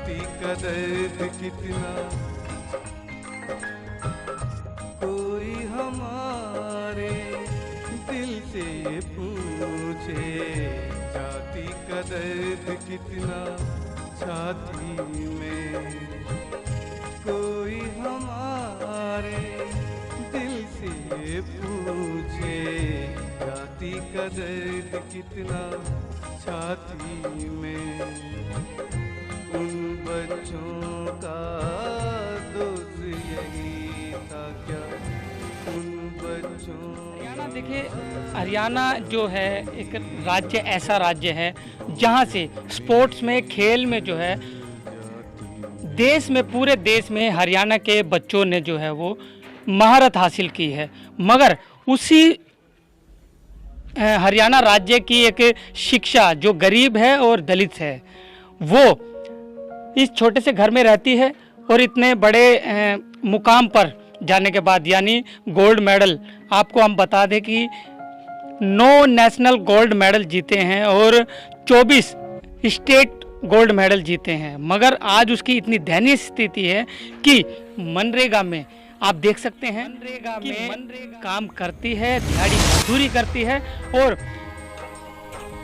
जाति का दर्द कितना, कोई हमारे दिल से ये पूछे, जाति का दर्द कितना छाती में, कोई हमारे दिल से ये पूछे, जाति का दर्द कितना छाती में। उन बच्चों का दोष यही था क्या, उन बच्चों। हरियाणा देखिए, हरियाणा जो है एक राज्य, ऐसा राज्य है जहाँ से स्पोर्ट्स में, खेल में जो है देश में, पूरे देश में हरियाणा के बच्चों ने जो है वो महारत हासिल की है। मगर उसी हरियाणा राज्य की एक शिक्षा जो गरीब है और दलित है, वो इस छोटे से घर में रहती है और इतने बड़े मुकाम पर जाने के बाद, यानी गोल्ड मेडल, आपको हम बता दें कि 9 नेशनल गोल्ड मेडल जीते हैं और 24 स्टेट गोल्ड मेडल जीते हैं। मगर आज उसकी इतनी दयनीय स्थिति है कि मनरेगा में आप देख सकते हैं, मनरेगा में काम करती है, दिहाड़ी मजदूरी करती है और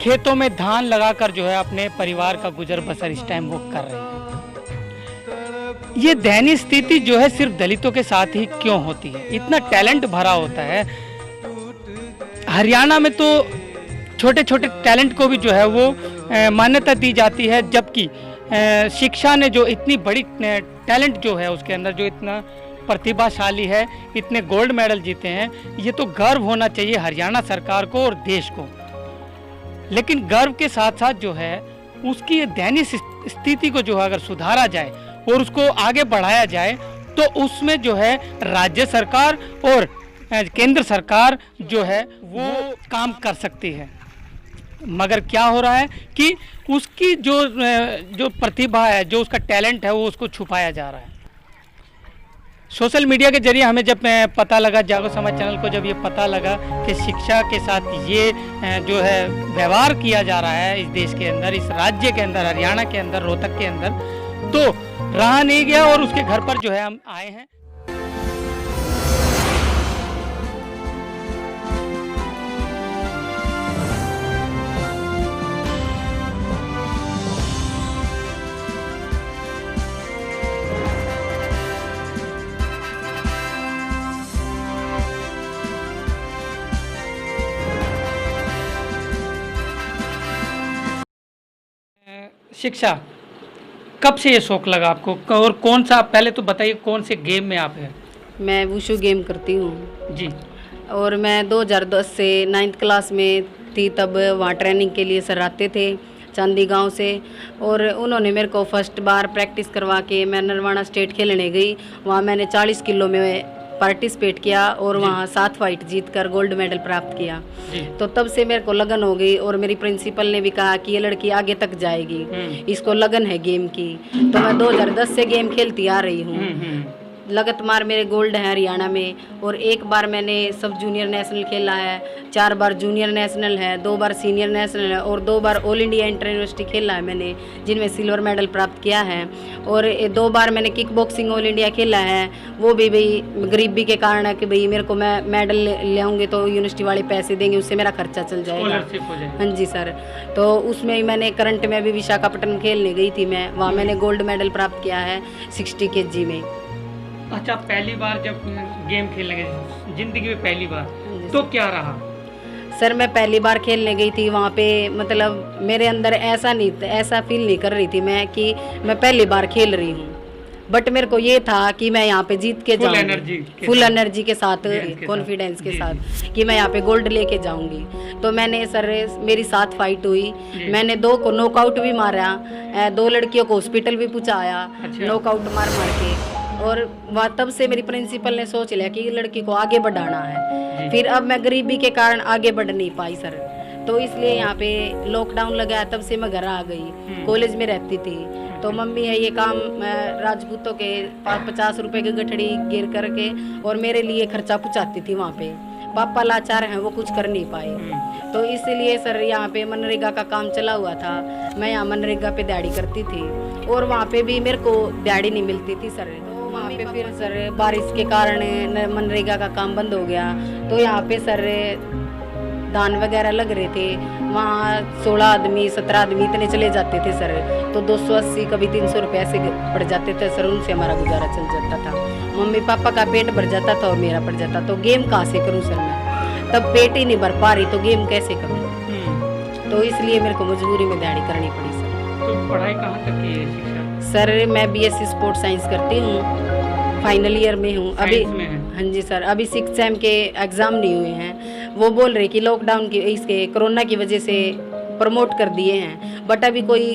खेतों में धान लगाकर जो है अपने परिवार का गुजर बसर इस टाइम वो कर रहे हैं। ये दयनीय स्थिति जो है सिर्फ दलितों के साथ ही क्यों होती है? इतना टैलेंट भरा होता है हरियाणा में, तो छोटे छोटे टैलेंट को भी जो है वो मान्यता दी जाती है, जबकि शिक्षा ने जो इतनी बड़ी टैलेंट जो है उसके अंदर, जो इतना प्रतिभाशाली है, इतने गोल्ड मेडल जीते हैं, ये तो गर्व होना चाहिए हरियाणा सरकार को और देश को। लेकिन गर्व के साथ साथ जो है उसकी दयनीय स्थिति को जो है अगर सुधारा जाए और उसको आगे बढ़ाया जाए, तो उसमें जो है राज्य सरकार और केंद्र सरकार जो है वो काम कर सकती है। मगर क्या हो रहा है कि उसकी जो प्रतिभा है, जो उसका टैलेंट है, वो उसको छुपाया जा रहा है। सोशल मीडिया के जरिए हमें जब पता लगा, जागो समाज चैनल को जब ये पता लगा कि शिक्षा के साथ ये जो है व्यवहार किया जा रहा है इस देश के अंदर, इस राज्य के अंदर, हरियाणा के अंदर, रोहतक के अंदर, तो रहा नहीं गया और उसके घर पर जो है हम आए हैं। शिक्षा, कब से ये शौक लगा आपको और कौन सा, पहले तो बताइए कौन से गेम में आप हैं? मैं वुशु गेम करती हूँ जी। और मैं 2010 से 9th क्लास में थी, तब वहाँ ट्रेनिंग के लिए सर आते थे चांदी गांव से, और उन्होंने मेरे को फर्स्ट बार प्रैक्टिस करवा के मैं नरवाना स्टेट खेलने गई। वहाँ मैंने 40 किलो में पार्टिसिपेट किया और वहाँ 7 फाइट जीतकर गोल्ड मेडल प्राप्त किया। तो तब से मेरे को लगन हो गई और मेरी प्रिंसिपल ने भी कहा कि ये लड़की आगे तक जाएगी, इसको लगन है गेम की। तो मैं 2010 से गेम खेलती आ रही हूँ। लगातार मेरे गोल्ड है हरियाणा में, और एक बार मैंने सब जूनियर नेशनल खेला है, 4 बार जूनियर नेशनल है, 2 बार सीनियर नेशनल है और 2 बार ऑल इंडिया इंटर यूनिवर्सिटी खेला है मैंने, जिनमें सिल्वर मेडल प्राप्त किया है। और 2 बार मैंने किक बॉक्सिंग ऑल इंडिया खेला है, वो भी भाई गरीबी के कारण है कि भाई मेरे को मैं मेडल ले आऊँगी तो यूनिवर्सिटी वाले पैसे देंगे, उससे मेरा खर्चा चल जाएगा। हाँ जी सर। तो उसमें मैंने करंट में भी विशाखापट्टनम खेलने गई थी मैं, वहाँ मैंने गोल्ड मेडल प्राप्त किया है 60 kg में। अच्छा, पहली बार जब गेम खेलने गए जिंदगी में पहली बार, तो क्या रहा? सर मैं पहली बार खेलने गई थी वहाँ पे, मतलब मेरे अंदर ऐसा फील नहीं कर रही थी मैं कि मैं पहली बार खेल रही हूँ, बट मेरे को ये था कि मैं यहाँ पे जीत के जाऊँगी, फुल एनर्जी के साथ, कॉन्फिडेंस के साथ कि मैं यहाँ पे गोल्ड लेके जाऊँगी। तो मैंने सर, मेरी 7 फाइट हुई, मैंने 2 को नॉकआउट भी मारा, 2 लड़कियों को हॉस्पिटल भी पहुँचाया नॉकआउट मार के। और वह तब से मेरी प्रिंसिपल ने सोच लिया कि लड़की को आगे बढ़ाना है। फिर अब मैं गरीबी के कारण आगे बढ़ नहीं पाई सर, तो इसलिए यहाँ पे लॉकडाउन लगा, तब से मैं घर आ गई, कॉलेज में रहती थी। तो मम्मी है ये काम राजपूतों के 50 रुपए की गठड़ी गिर करके और मेरे लिए खर्चा पहुँचाती थी वहाँ पे। पापा लाचार हैं, वो कुछ कर नहीं पाए। तो इसलिए सर यहाँ पे मनरेगा का काम चला हुआ था। मैं यहाँ मनरेगा पे दिहाड़ी करती थी और वहाँ पे भी मेरे को दिहाड़ी नहीं मिलती थी सर। तो वहाँ पे फिर सर बारिश के कारण मनरेगा का काम बंद हो गया। तो यहाँ पे सर दान वगैरह लग रहे थे, वहाँ 16 आदमी 17 आदमी इतने चले जाते थे सर। तो 280 कभी 300 रुपये ऐसे पड़ जाते थे सर, उनसे हमारा गुजारा चल जाता था। मम्मी पापा का पेट भर जाता था और मेरा पड़ जाता। तो गेम कहाँ से करूँ सर मैं, तब पेट ही नहीं भर पा रही तो गेम कैसे करूँ। तो इसलिए मेरे को मजबूरी में दिहाड़ी करनी पड़ी सर। तो पढ़ाई कहाँ तक की है शिक्षा? सर मैं BSc स्पोर्ट्स साइंस करती हूँ, फाइनल ईयर में हूँ अभी। हाँ जी सर, अभी 6th सेम के एग्ज़ाम नहीं हुए हैं। वो बोल रहे कि लॉकडाउन की इसके कोरोना की वजह से प्रमोट कर दिए हैं, बट अभी कोई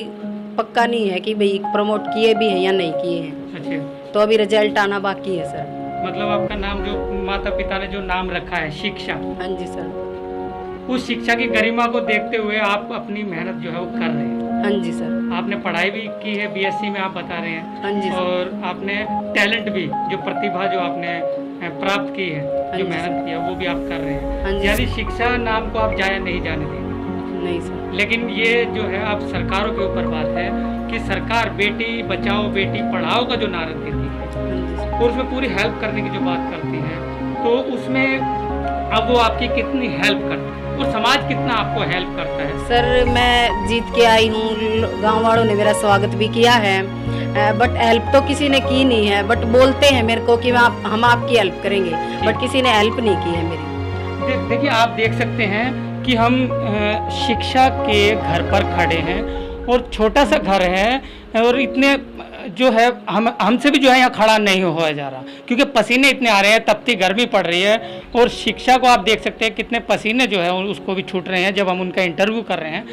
पक्का नहीं है कि भाई प्रमोट किए भी हैं या नहीं किए हैं। अच्छा, तो अभी रिजल्ट आना बाकी है सर। मतलब आपका नाम जो माता पिता ने जो नाम रखा है शिक्षा, हाँ जी सर, उस शिक्षा की गरिमा को देखते हुए आप अपनी मेहनत जो है वो कर रहे हैं। हाँ जी सर। आपने पढ़ाई भी की है, BSc में आप बता रहे हैं। हाँ जी सर। और आपने टैलेंट भी, जो प्रतिभा जो आपने प्राप्त की है, जो मेहनत की है, वो भी आप कर रहे हैं। हाँ जी। यानी शिक्षा नाम को आप जाया नहीं जाने देंगे। नहीं सर। लेकिन ये जो है अब सरकारों के ऊपर बात है कि सरकार बेटी बचाओ बेटी पढ़ाओ का जो नारा देती है हाँ जी सर। और उसमें पूरी हेल्प करने की जो बात करती है, तो उसमें अब वो आपकी कितनी हेल्प करती है और समाज कितना आपको हेल्प करता है? सर मैं जीत के आई हूँ, गांव वालों ने मेरा स्वागत भी किया है, बट हेल्प तो किसी ने की नहीं है। बट बोलते हैं मेरे को कि हम आपकी हेल्प करेंगे, बट किसी ने हेल्प नहीं की है मेरी। देखिए आप देख सकते हैं कि हम शिक्षा के घर पर खड़े हैं और छोटा सा घर है और इतने जो है हमसे भी जो है यहाँ खड़ा नहीं हुआ जा रहा, क्योंकि पसीने इतने आ रहे हैं, तपती गर्मी पड़ रही है। और शिक्षा को आप देख सकते हैं कितने पसीने जो है उसको भी छूट रहे हैं जब हम उनका इंटरव्यू कर रहे हैं।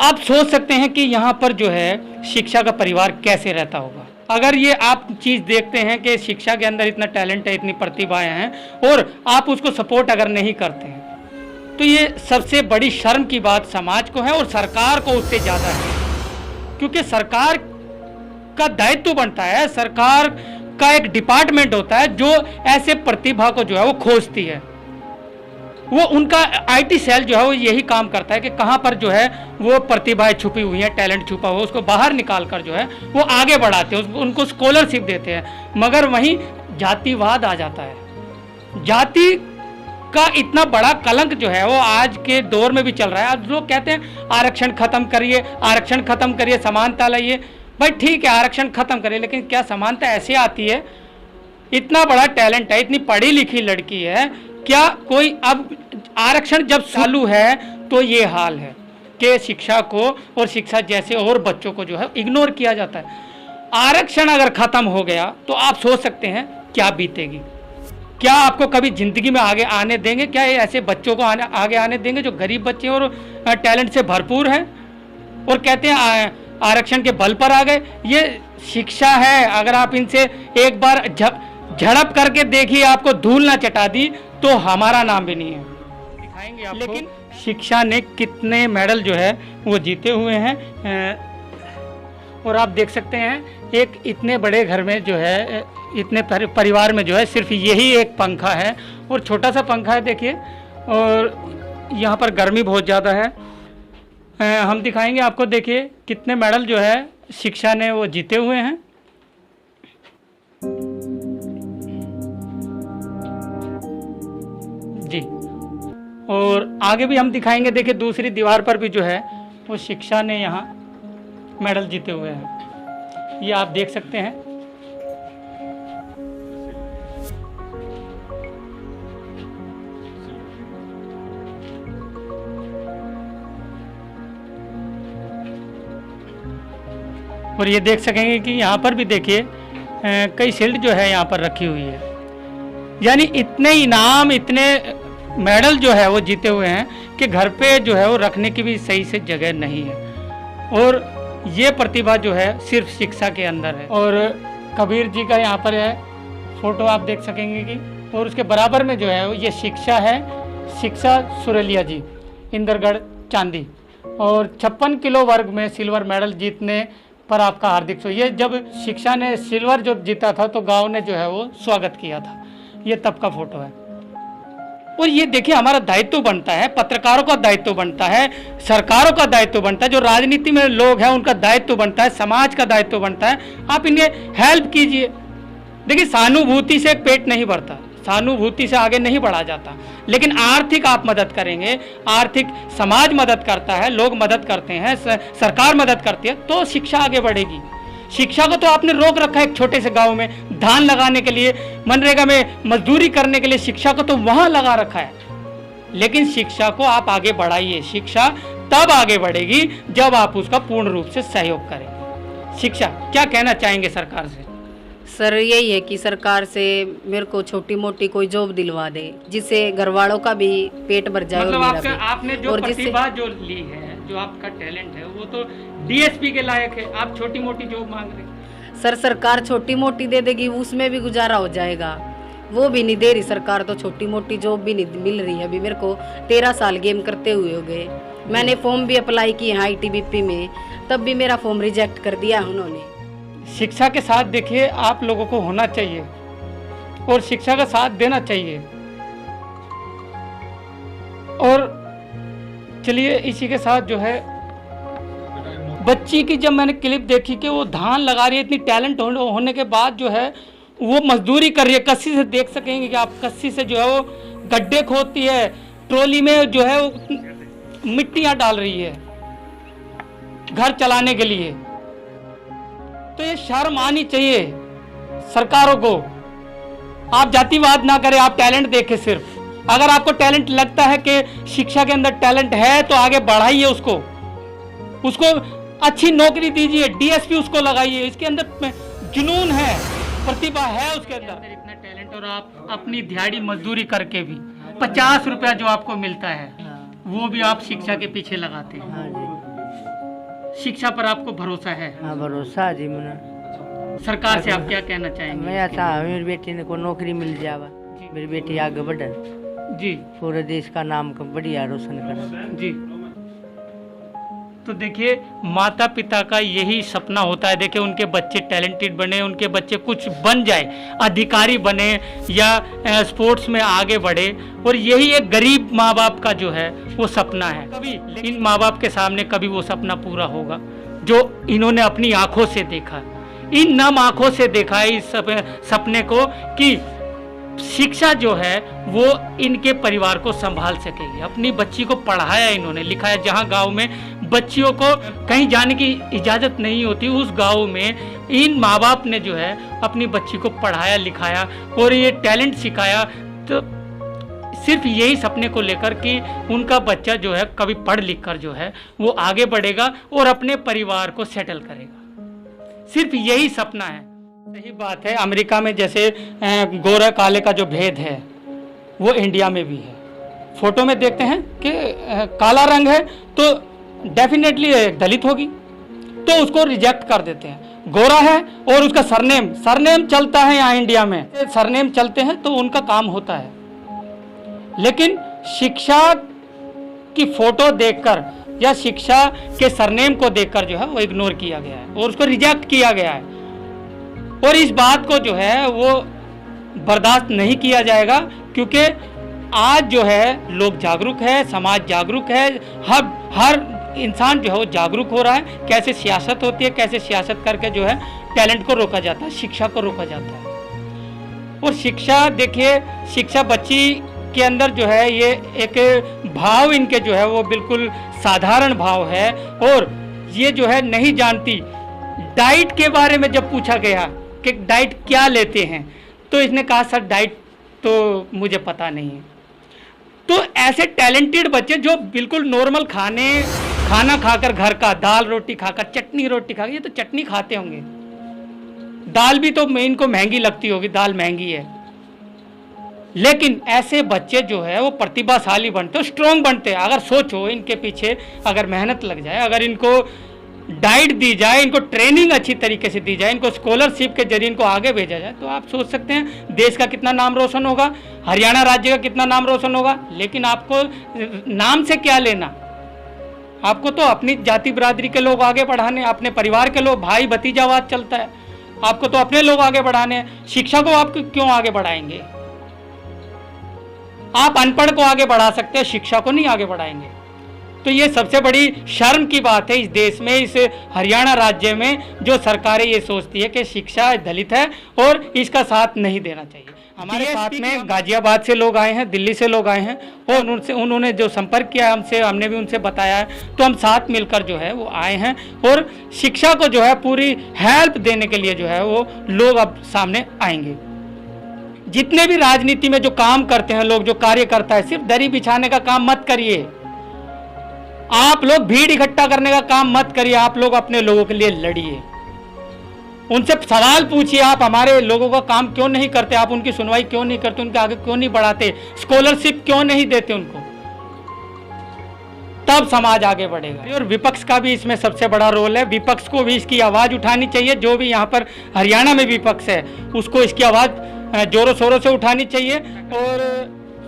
आप सोच सकते हैं कि यहाँ पर जो है शिक्षा का परिवार कैसे रहता होगा अगर ये आप चीज़ देखते हैं कि शिक्षा के अंदर इतना टैलेंट है, इतनी प्रतिभाएं हैं और आप उसको सपोर्ट अगर नहीं करते हैं, तो ये सबसे बड़ी शर्म की बात समाज को है और सरकार को उससे ज़्यादा है। क्योंकि सरकार का दायित्व बनता है, सरकार का एक डिपार्टमेंट होता है जो ऐसे प्रतिभा को जो है वो खोजती है। वो उनका IT सेल जो है वो यही काम करता है कि कहाँ पर जो है वो प्रतिभाएं छुपी हुई हैं, टैलेंट छुपा हुआ, उसको बाहर निकाल कर जो है वो आगे बढ़ाते हैं, उनको स्कॉलरशिप देते हैं। मगर वहीं जातिवाद आ जाता है। जाति का इतना बड़ा कलंक जो है वो आज के दौर में भी चल रहा है। आज लोग कहते हैं आरक्षण खत्म करिए, आरक्षण खत्म करिए, समानता लाइए। भाई ठीक है, आरक्षण खत्म करिए, लेकिन क्या समानता ऐसे आती है? इतना बड़ा टैलेंट है, इतनी पढ़ी लिखी लड़की है, क्या कोई अब आरक्षण जब चालू है तो ये हाल है कि शिक्षा को और शिक्षा जैसे और बच्चों को जो है इग्नोर किया जाता है। आरक्षण अगर खत्म हो गया तो आप सोच सकते हैं क्या बीतेगी। क्या आपको कभी जिंदगी में आगे आने देंगे? क्या ये ऐसे बच्चों को आगे आने देंगे जो गरीब बच्चे और टैलेंट से भरपूर हैं और कहते हैं आरक्षण के बल पर आ गए? ये शिक्षा है, अगर आप इनसे एक बार झड़प करके देखिए, आपको धूल ना चटा दी तो हमारा नाम भी नहीं है। दिखाएंगे आपको। लेकिन शिक्षा ने कितने मेडल जो है वो जीते हुए हैं। और आप देख सकते हैं एक इतने बड़े घर में जो है, इतने परिवार में जो है सिर्फ यही एक पंखा है और छोटा सा पंखा है देखिए, और यहाँ पर गर्मी बहुत ज़्यादा है। हम दिखाएंगे आपको, देखिए कितने मेडल जो है शिक्षा ने वो जीते हुए हैं। जी, और आगे भी हम दिखाएंगे। देखिए दूसरी दीवार पर भी जो है वो शिक्षा ने यहाँ मेडल जीते हुए हैं, ये आप देख सकते हैं। और ये देख सकेंगे कि यहाँ पर भी देखिए कई शील्ड जो है यहाँ पर रखी हुई है। यानी इतने इनाम, इतने मेडल जो है वो जीते हुए हैं कि घर पे जो है वो रखने की भी सही से जगह नहीं है। और ये प्रतिभा जो है सिर्फ शिक्षा के अंदर है। और कबीर जी का यहाँ पर है फोटो, आप देख सकेंगे कि, और उसके बराबर में जो है ये शिक्षा है, शिक्षा सुरेलिया जी, इंदरगढ़ चांदी। और 56 किलो वर्ग में सिल्वर मेडल जीतने पर आपका हार्दिक स्वागत। ये जब शिक्षा ने सिल्वर जब जीता था तो गांव ने जो है वो स्वागत किया था। ये तब का फोटो है। और ये देखिए हमारा दायित्व बनता है, पत्रकारों का दायित्व बनता है, सरकारों का दायित्व बनता है, जो राजनीति में लोग हैं उनका दायित्व बनता है, समाज का दायित्व बनता है। आप इन्हें हेल्प कीजिए। देखिए सहानुभूति से एक पेट नहीं भरता, सहानुभूति से आगे नहीं बढ़ा जाता, लेकिन आर्थिक आप मदद करेंगे, आर्थिक समाज मदद करता है, लोग मदद करते हैं, सरकार मदद करती है, तो शिक्षा आगे बढ़ेगी। शिक्षा को तो आपने रोक रखा है एक छोटे से गांव में, धान लगाने के लिए, मनरेगा में मजदूरी करने के लिए शिक्षा को तो वहां लगा रखा है। लेकिन शिक्षा को आप आगे बढ़ाइए। शिक्षा तब आगे बढ़ेगी जब आप उसका पूर्ण रूप से सहयोग करेंगे। शिक्षा क्या कहना चाहेंगे सरकार से? सर यही है कि सरकार से मेरे को छोटी मोटी कोई जॉब दिलवा दे, जिससे घर वालों का भी पेट भर जाए। मतलब और मेरा भी। आपने जो प्रतिभा जो ली है, जो आपका टैलेंट है, वो तो डीएसपी के लायक है। आप छोटी मोटी जॉब मांग रहे हैं। सर सरकार छोटी मोटी दे देगी, उसमें भी गुजारा हो जाएगा। वो भी नहीं दे रही सरकार, तो छोटी मोटी जॉब भी नहीं मिल रही है। अभी मेरे को 13 साल गेम करते हुए हो गए। मैंने फॉर्म भी अप्लाई किए हैं ITBP में, तब भी मेरा फॉर्म रिजेक्ट कर दिया उन्होंने। शिक्षा के साथ देखिए आप लोगों को होना चाहिए और शिक्षा का साथ देना चाहिए। और चलिए इसी के साथ जो है बच्ची की जब मैंने क्लिप देखी कि वो धान लगा रही है, इतनी टैलेंट होने के बाद जो है वो मजदूरी कर रही है। कस्सी से देख सकेंगे कि आप, कस्सी से जो है वो गड्ढे खोदती है, ट्रॉली में जो है वो मिट्टियां डाल रही है घर चलाने के लिए। तो ये शर्म आनी चाहिए सरकारों को। आप जातिवाद ना करें, आप टैलेंट देखें सिर्फ। अगर आपको टैलेंट लगता है कि शिक्षा के अंदर टैलेंट है तो आगे बढ़ाइए उसको अच्छी नौकरी दीजिए, DSP उसको लगाइए। इसके अंदर जुनून है, प्रतिभा है उसके अंदर इतना टैलेंट। और आप अपनी दिहाड़ी मजदूरी करके भी 50 रुपया जो आपको मिलता है वो भी आप शिक्षा के पीछे लगाते हैं। हाँ जी। शिक्षा पर आपको भरोसा है? हाँ भरोसा जी मना। सरकार से आप क्या कहना चाहेंगे? मैं चाह मेरी बेटी ने को नौकरी मिल जावा, मेरी बेटी आगे बढ़े जी, पूरे देश का नाम को बढ़िया रोशन करे जी। तो देखिए माता पिता का यही सपना होता है, देखिए उनके बच्चे टैलेंटेड बने, उनके बच्चे कुछ बन जाए, अधिकारी बने या स्पोर्ट्स में आगे बढ़े। और यही एक गरीब माँ बाप का जो है वो सपना है। कभी इन माँ बाप के सामने कभी वो सपना पूरा होगा जो इन्होंने अपनी आंखों से देखा, इन नम आंखों से देखा है इस सपने को कि शिक्षा जो है वो इनके परिवार को संभाल सकेगी। अपनी बच्ची को पढ़ाया इन्होंने, लिखाया। जहाँ गांव में बच्चियों को कहीं जाने की इजाज़त नहीं होती, उस गांव में इन माँ बाप ने जो है अपनी बच्ची को पढ़ाया लिखाया और ये टैलेंट सिखाया। तो सिर्फ यही सपने को लेकर कि उनका बच्चा जो है कभी पढ़ लिख कर जो है वो आगे बढ़ेगा और अपने परिवार को सेटल करेगा, सिर्फ यही सपना है। सही बात है। अमेरिका में जैसे गोरा काले का जो भेद है वो इंडिया में भी है। फोटो में देखते हैं कि काला रंग है तो डेफिनेटली दलित होगी, तो उसको रिजेक्ट कर देते हैं। गोरा है और उसका सरनेम चलता है यहाँ इंडिया में, सरनेम चलते हैं तो उनका काम होता है। लेकिन शिक्षा की फोटो देखकर या शिक्षा के सरनेम को देखकर जो है वो इग्नोर किया गया है और उसको रिजेक्ट किया गया है। और इस बात को जो है वो बर्दाश्त नहीं किया जाएगा, क्योंकि आज जो है लोग जागरूक है, समाज जागरूक है, हर इंसान जो है वो जागरूक हो रहा है। कैसे सियासत होती है, कैसे सियासत करके जो है टैलेंट को रोका जाता है, शिक्षा को रोका जाता है। और शिक्षा देखिए, शिक्षा बच्ची के अंदर जो है ये एक भाव इनके जो है वो बिल्कुल साधारण भाव है और ये जो है नहीं जानती। डाइट के बारे में जब पूछा गया कि डाइट क्या लेते हैं तो इसने कहा सर डाइट तो मुझे पता नहीं है। तो ऐसे टैलेंटेड बच्चे जो बिल्कुल नॉर्मल खाना खाकर, घर का दाल रोटी खाकर, चटनी रोटी खाकर, ये तो चटनी खाते होंगे, दाल भी तो इनको महंगी लगती होगी, दाल महंगी है। लेकिन ऐसे बच्चे जो है वो प्रतिभाशाली बनते, स्ट्रॉन्ग बनते हैं। अगर सोचो इनके पीछे अगर मेहनत लग जाए, अगर इनको डाइट दी जाए, इनको ट्रेनिंग अच्छी तरीके से दी जाए, इनको स्कॉलरशिप के जरिए इनको आगे भेजा जाए, तो आप सोच सकते हैं देश का कितना नाम रोशन होगा, हरियाणा राज्य का कितना नाम रोशन होगा। लेकिन आपको नाम से क्या लेना, आपको तो अपनी जाति बिरादरी के लोग आगे बढ़ाने, अपने परिवार के लोग, भाई भतीजावाद चलता है, आपको तो अपने लोग आगे बढ़ाने हैं। शिक्षा को आप क्यों आगे बढ़ाएंगे? आप अनपढ़ को आगे बढ़ा सकते हैं, शिक्षा को नहीं आगे बढ़ाएंगे। तो ये सबसे बड़ी शर्म की बात है इस देश में, इस हरियाणा राज्य में, जो सरकारें ये सोचती है कि शिक्षा दलित है और इसका साथ नहीं देना चाहिए। हमारे साथ में गाजियाबाद से लोग आए हैं, दिल्ली से लोग आए हैं, और उन्होंने जो संपर्क किया हमसे, हमने भी उनसे बताया है, तो हम साथ मिलकर जो है वो आए हैं और शिक्षा को जो है पूरी हेल्प देने के लिए जो है वो लोग अब सामने आएंगे। जितने भी राजनीति में जो काम करते हैं लोग, जो कार्य करता है, सिर्फ दरी बिछाने का काम मत करिए, आप लोग भीड़ इकट्ठा करने का काम मत करिए, आप लोग अपने लोगों के लिए लड़िए, उनसे सवाल पूछिए, आप हमारे लोगों का काम क्यों नहीं करते, आप उनकी सुनवाई क्यों नहीं करते, उनके आगे क्यों नहीं बढ़ाते, स्कॉलरशिप क्यों नहीं देते उनको, तब समाज आगे बढ़ेगा। और विपक्ष का भी इसमें सबसे बड़ा रोल है, विपक्ष को भी इसकी आवाज उठानी चाहिए। जो भी यहाँ पर हरियाणा में विपक्ष है उसको इसकी आवाज जोरों शोरों से उठानी चाहिए। और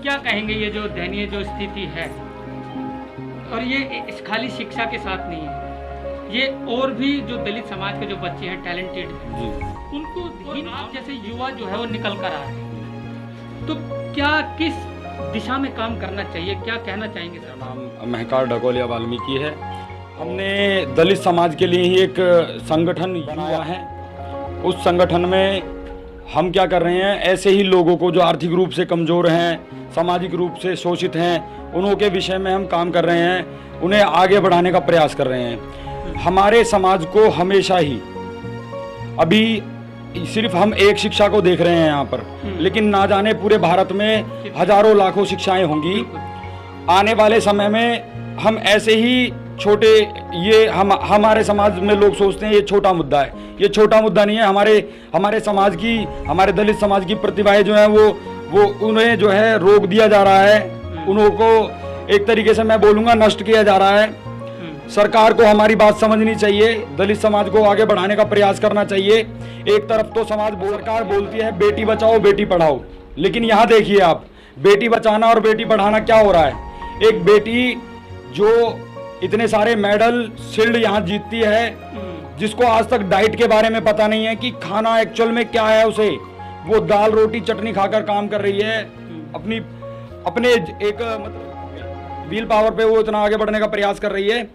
क्या कहेंगे, ये जो दयनीय जो स्थिति है, और ये खाली शिक्षा के साथ नहीं है, ये और भी जो दलित समाज के जो बच्चे हैं टैलेंटेड, उनको आप जैसे युवा जो है वो निकल कर आ रहे हैं, तो क्या किस दिशा में काम करना चाहिए, क्या कहना चाहेंगे सर? नाम महकार ढकोलिया वाल्मीकि है। हमने दलित समाज के लिए ही एक संगठन बनाया है। उस संगठन में हम क्या कर रहे हैं, ऐसे ही लोगों को जो आर्थिक रूप से कमज़ोर हैं, सामाजिक रूप से शोषित हैं, उन्हों के विषय में हम काम कर रहे हैं, उन्हें आगे बढ़ाने का प्रयास कर रहे हैं। हमारे समाज को हमेशा ही, अभी सिर्फ हम एक शिक्षा को देख रहे हैं यहाँ पर, लेकिन ना जाने पूरे भारत में हजारों लाखों शिक्षाएं होंगी। आने वाले समय में हम ऐसे ही छोटे, ये हमारे समाज में लोग सोचते हैं ये छोटा मुद्दा है, ये छोटा मुद्दा नहीं है। हमारे समाज की, हमारे दलित समाज की प्रतिभाएं जो है वो उन्हें जो है रोक दिया जा रहा है, उन्हों को एक तरीके से मैं बोलूँगा नष्ट किया जा रहा है। सरकार को हमारी बात समझनी चाहिए, दलित समाज को आगे बढ़ाने का प्रयास करना चाहिए। एक तरफ तो सरकार बोलती है बेटी बचाओ बेटी पढ़ाओ, लेकिन यहाँ देखिए आप, बेटी बचाना और बेटी पढ़ाना क्या हो रहा है। एक बेटी जो इतने सारे मेडल शील्ड यहाँ जीतती है, जिसको आज तक डाइट के बारे में पता नहीं है कि खाना एक्चुअल में क्या है, उसे वो दाल रोटी चटनी खाकर काम कर रही है, अपने एक मतलब व्हील पावर पे वो इतना आगे बढ़ने का प्रयास कर रही है,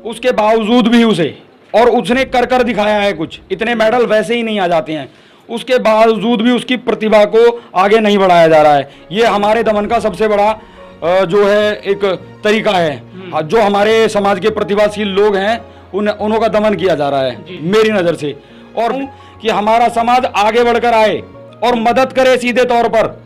उसके बावजूद भी उसे, और उसने कर दिखाया है कुछ, इतने मेडल वैसे ही नहीं आ जाते हैं, उसके बावजूद भी उसकी प्रतिभा को आगे नहीं बढ़ाया जा रहा है। ये हमारे दमन का सबसे बड़ा जो है एक तरीका है। जो हमारे समाज के प्रतिभाशील लोग हैं उन्हों का दमन किया जा रहा है मेरी नज़र से, और कि हमारा समाज आगे बढ़कर आए और मदद करे सीधे तौर पर।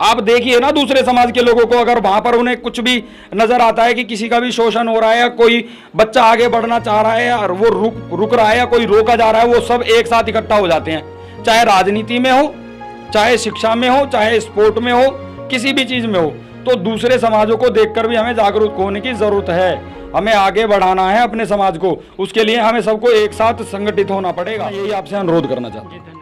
आप देखिए ना दूसरे समाज के लोगों को, अगर वहां पर उन्हें कुछ भी नजर आता है कि किसी का भी शोषण हो रहा है या कोई बच्चा आगे बढ़ना चाह रहा है और वो रुक रहा है या कोई रोका जा रहा है, वो सब एक साथ इकट्ठा हो जाते हैं, चाहे राजनीति में हो, चाहे शिक्षा में हो, चाहे स्पोर्ट में हो, किसी भी चीज में हो। तो दूसरे समाजों को देखकर भी हमें जागरूक होने की जरूरत है, हमें आगे बढ़ाना है अपने समाज को, उसके लिए हमें सबको एक साथ संगठित होना पड़ेगा। यही आपसे अनुरोध करना चाहता हूँ।